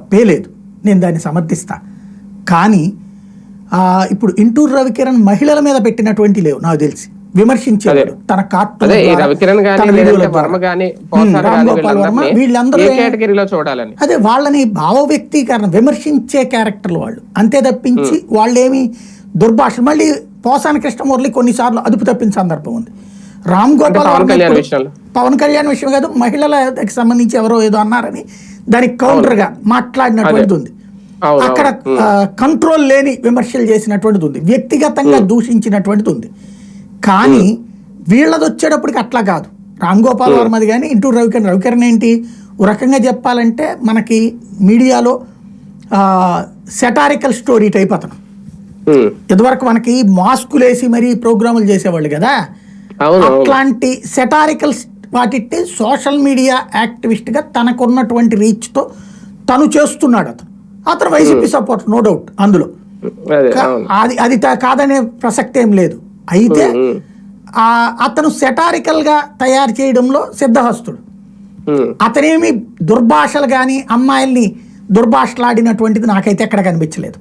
తప్పే లేదు, నేను దాన్ని సమర్థిస్తా. కానీ ఇప్పుడు ఇంటూరు రవికిరణ్ మహిళల మీద పెట్టినటువంటి లేవు నాకు తెలిసి, విమర్శించేవాడు తన కార్టూన్, వీళ్ళందరూ అదే వాళ్ళని భావ వ్యక్తీకరణ విమర్శించే క్యారెక్టర్లు వాళ్ళు, అంతే తప్పించి వాళ్ళేమి దుర్భాష. మళ్ళీ పోసాని కృష్ణమురళి కొన్నిసార్లు అదుపు తప్పిన సందర్భం ఉంది. రామ్ గోపాల్ పవన్ కళ్యాణ్ విషయం కాదు, మహిళలకు సంబంధించి ఎవరో ఏదో అన్నారని దానికి కౌంటర్ గా మాట్లాడినటువంటిది ఉంది. అక్కడ కంట్రోల్ లేని విమర్శలు చేసినటువంటిది ఉంది, వ్యక్తిగతంగా దూషించినటువంటిది ఉంది. కానీ వీళ్ళది వచ్చేటప్పటికి అట్లా కాదు. రామ్ గోపాల్ వర్మది కానీ ఇంటూరు రవికిరణ్ ఏంటి, ఓ రకంగా చెప్పాలంటే మనకి మీడియాలో సెటారికల్ స్టోరీ టైప్ అతను. ఇదివరకు మనకి మాస్కులు వేసి మరీ ప్రోగ్రాములు చేసేవాళ్ళు కదా, అట్లాంటి సెటారికల్ వాటిట్టి సోషల్ మీడియా యాక్టివిస్ట్ గా తనకున్నటువంటి రీచ్ తో తను చేస్తున్నాడు. అతను వైసీపీ సపోర్ట్, నో డౌట్ అందులో, అది కాదనే ప్రసక్తి ఏం లేదు. అయితే అతను సెటారికల్ గా తయారు చేయడంలో సిద్ధహస్తుడు. అతనేమి దుర్భాషలు కానీ అమ్మాయిల్ని దుర్భాషలాడినటువంటిది నాకైతే ఎక్కడ కనిపించలేదు.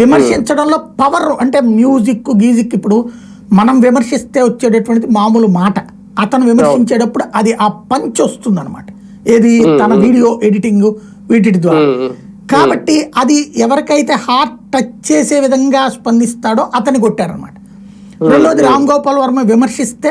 విమర్శించడంలో పవర్ అంటే మ్యూజిక్ గీజిక్, ఇప్పుడు మనం విమర్శిస్తే వచ్చేటటువంటిది మామూలు మాట, అతను విమర్శించేటప్పుడు అది ఆ పంచ్ వస్తుంది అనమాట, ఏది తన వీడియో ఎడిటింగ్ వీటి ద్వారా. కాబట్టి అది ఎవరికైతే హార్ట్ టచ్ చేసే విధంగా స్పందిస్తాడో అతన్ని కొట్టారనమాట. రెండోది రామ్ గోపాల్ వర్మ విమర్శిస్తే